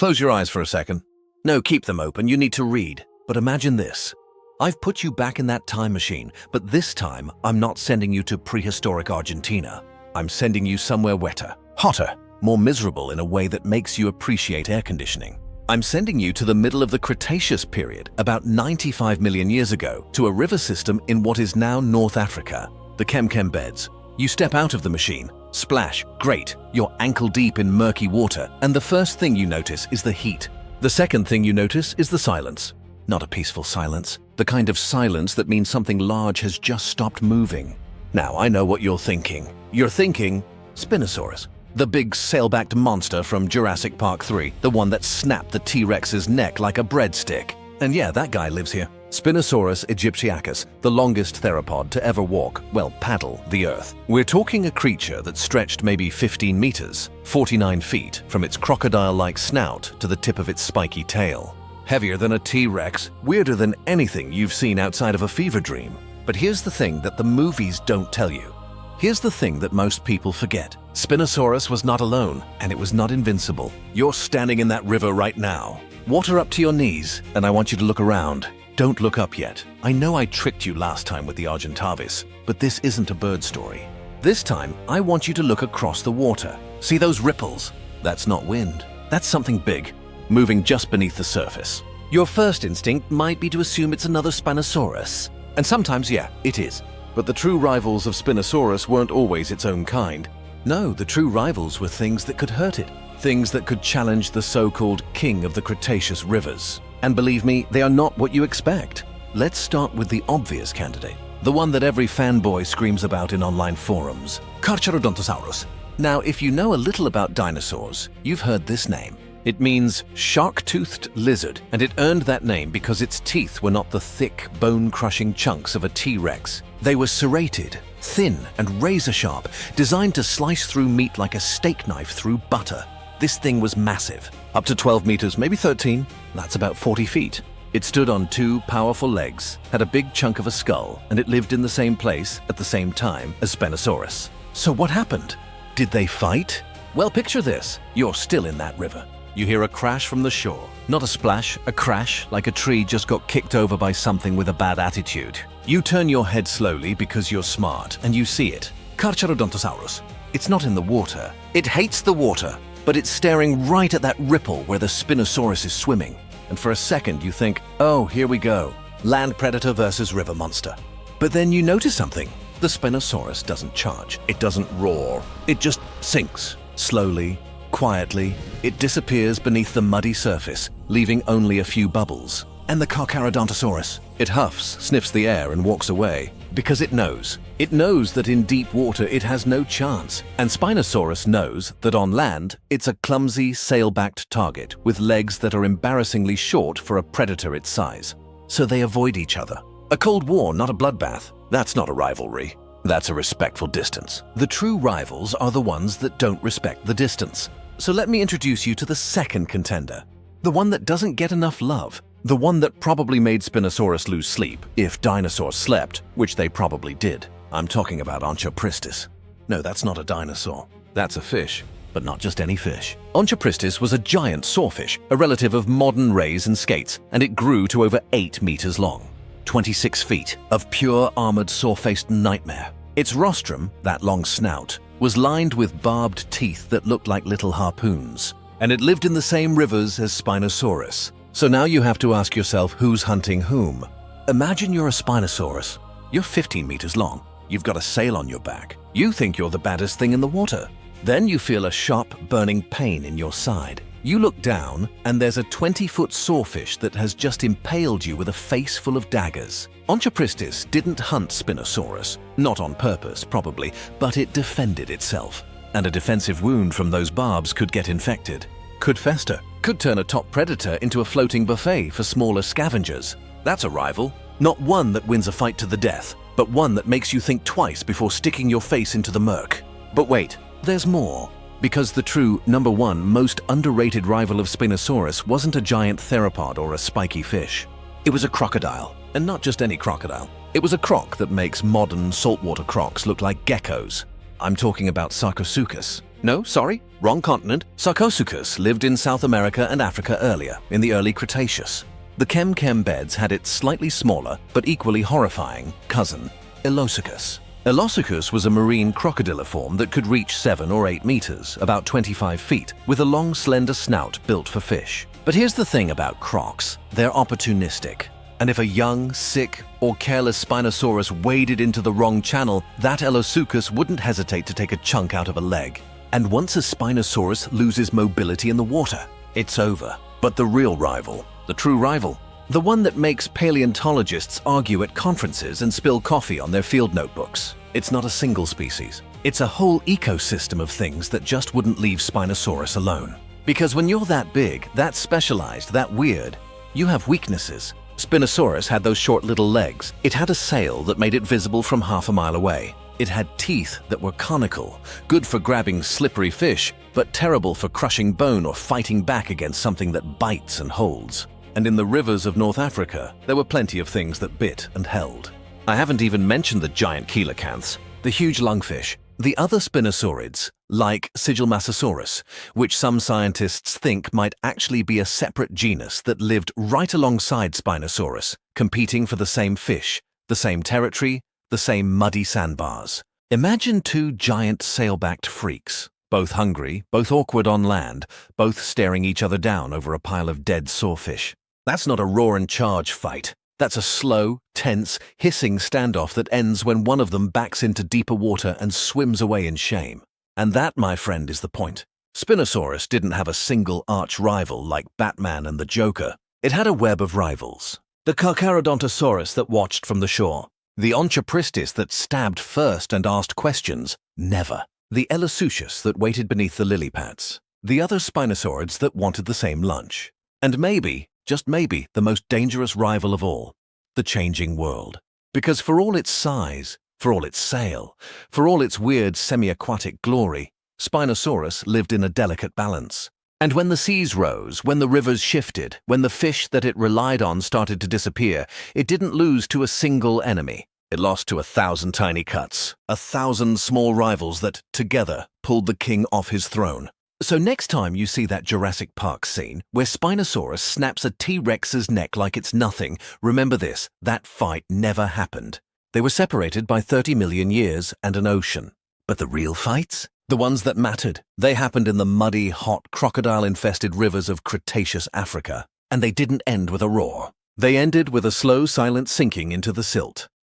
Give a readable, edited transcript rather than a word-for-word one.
Close your eyes for a second. No, keep them open. You need to read. But imagine this. I've put you back in that time machine, but this time I'm not sending you to prehistoric Argentina. I'm sending you somewhere wetter, hotter, more miserable in a way that makes you appreciate air conditioning. I'm sending you to the middle of the Cretaceous period, about 95 million years ago, to a river system in what is now North Africa, the Kemkem beds. You step out of the machine, splash, great, you're ankle deep in murky water, and the first thing you notice is the heat. The second thing you notice is the silence. Not a peaceful silence, the kind of silence that means something large has just stopped moving. Now I know what you're thinking. You're thinking, Spinosaurus, the big sail-backed monster from Jurassic Park 3, the one that snapped the T-Rex's neck like a breadstick. And yeah, that guy lives here. Spinosaurus aegyptiacus, the longest theropod to ever walk, well, paddle, the Earth. We're talking a creature that stretched maybe 15 meters, 49 feet, from its crocodile-like snout to the tip of its spiky tail. Heavier than a T-Rex, weirder than anything you've seen outside of a fever dream. But here's the thing that the movies don't tell you. Here's the thing that most people forget. Spinosaurus was not alone, and it was not invincible. You're standing in that river right now. Water up to your knees, and I want you to look around. Don't look up yet. I know I tricked you last time with the Argentavis, but this isn't a bird story. This time, I want you to look across the water. See those ripples? That's not wind. That's something big, moving just beneath the surface. Your first instinct might be to assume it's another Spinosaurus. And sometimes, yeah, it is. But the true rivals of Spinosaurus weren't always its own kind. No, the true rivals were things that could hurt it. Things that could challenge the so-called king of the Cretaceous rivers. And believe me, they are not what you expect. Let's start with the obvious candidate. The one that every fanboy screams about in online forums. Carcharodontosaurus. Now, if you know a little about dinosaurs, you've heard this name. It means shark-toothed lizard, and it earned that name because its teeth were not the thick, bone-crushing chunks of a T-Rex. They were serrated, thin, and razor-sharp, designed to slice through meat like a steak knife through butter. This thing was massive, up to 12 meters, maybe 13. That's about 40 feet. It stood on two powerful legs, had a big chunk of a skull, and it lived in the same place at the same time as Spinosaurus. So what happened? Did they fight? Well, picture this. You're still in that river. You hear a crash from the shore. Not a splash, a crash, like a tree just got kicked over by something with a bad attitude. You turn your head slowly because you're smart, and you see it. Carcharodontosaurus. It's not in the water. It hates the water, but it's staring right at that ripple where the Spinosaurus is swimming. And for a second you think, oh, here we go. Land predator versus river monster. But then you notice something. The Spinosaurus doesn't charge. It doesn't roar. It just sinks. Slowly, quietly, it disappears beneath the muddy surface, leaving only a few bubbles. And the Carcharodontosaurus, it huffs, sniffs the air, and walks away. Because it knows. It knows that in deep water it has no chance. And Spinosaurus knows that on land, it's a clumsy, sail-backed target with legs that are embarrassingly short for a predator its size. So they avoid each other. A cold war, not a bloodbath. That's not a rivalry. That's a respectful distance. The true rivals are the ones that don't respect the distance. So let me introduce you to the second contender. The one that doesn't get enough love. The one that probably made Spinosaurus lose sleep, if dinosaurs slept, which they probably did. I'm talking about Onchopristis. No, that's not a dinosaur. That's a fish, but not just any fish. Onchopristis was a giant sawfish, a relative of modern rays and skates, and it grew to over 8 meters long. 26 feet of pure armored saw-faced nightmare. Its rostrum, that long snout, was lined with barbed teeth that looked like little harpoons, and it lived in the same rivers as Spinosaurus. So now you have to ask yourself who's hunting whom. Imagine you're a Spinosaurus. You're 15 meters long. You've got a sail on your back. You think you're the baddest thing in the water. Then you feel a sharp, burning pain in your side. You look down, and there's a 20-foot sawfish that has just impaled you with a face full of daggers. Onchopristis didn't hunt Spinosaurus, not on purpose, probably, but it defended itself. And a defensive wound from those barbs could get infected, could fester, could turn a top predator into a floating buffet for smaller scavengers. That's a rival. Not one that wins a fight to the death, but one that makes you think twice before sticking your face into the murk. But wait, there's more. Because the true, number one, most underrated rival of Spinosaurus wasn't a giant theropod or a spiky fish. It was a crocodile, and not just any crocodile. It was a croc that makes modern saltwater crocs look like geckos. I'm talking about Sarcosuchus. No, sorry, wrong continent. Sarcosuchus lived in South America and Africa earlier, in the early Cretaceous. The Chem beds had its slightly smaller, but equally horrifying, cousin, Elosuchus. Elosuchus was a marine crocodiliform that could reach 7 or 8 meters, about 25 feet, with a long, slender snout built for fish. But here's the thing about crocs, they're opportunistic. And if a young, sick, or careless Spinosaurus waded into the wrong channel, that Elosuchus wouldn't hesitate to take a chunk out of a leg. And once a Spinosaurus loses mobility in the water, it's over. But the real rival, the true rival, the one that makes paleontologists argue at conferences and spill coffee on their field notebooks, it's not a single species. It's a whole ecosystem of things that just wouldn't leave Spinosaurus alone. Because when you're that big, that specialized, that weird, you have weaknesses. Spinosaurus had those short little legs. It had a sail that made it visible from half a mile away. It had teeth that were conical, good for grabbing slippery fish, but terrible for crushing bone or fighting back against something that bites and holds. And in the rivers of North Africa, there were plenty of things that bit and held. I haven't even mentioned the giant coelacanths, the huge lungfish, the other spinosaurids, like Sigilmasosaurus, which some scientists think might actually be a separate genus that lived right alongside Spinosaurus, competing for the same fish, the same territory, the same muddy sandbars. Imagine two giant sail-backed freaks, both hungry, both awkward on land, both staring each other down over a pile of dead sawfish. That's not a roar and charge fight. That's a slow, tense, hissing standoff that ends when one of them backs into deeper water and swims away in shame. And that, my friend, is the point. Spinosaurus didn't have a single arch-rival like Batman and the Joker. It had a web of rivals. The Carcharodontosaurus that watched from the shore. The Onchopristis that stabbed first and asked questions, never. The Elosuchus that waited beneath the lily pads. The other Spinosaurids that wanted the same lunch. And maybe, just maybe, the most dangerous rival of all, the changing world. Because for all its size, for all its sail, for all its weird semi-aquatic glory, Spinosaurus lived in a delicate balance. And when the seas rose, when the rivers shifted, when the fish that it relied on started to disappear, it didn't lose to a single enemy. It lost to 1,000 tiny cuts, 1,000 small rivals that, together, pulled the king off his throne. So next time you see that Jurassic Park scene where Spinosaurus snaps a T-Rex's neck like it's nothing, remember this, that fight never happened. They were separated by 30 million years and an ocean. But the real fights? The ones that mattered, they happened in the muddy, hot, crocodile-infested rivers of Cretaceous Africa. And they didn't end with a roar. They ended with a slow, silent sinking into the silt.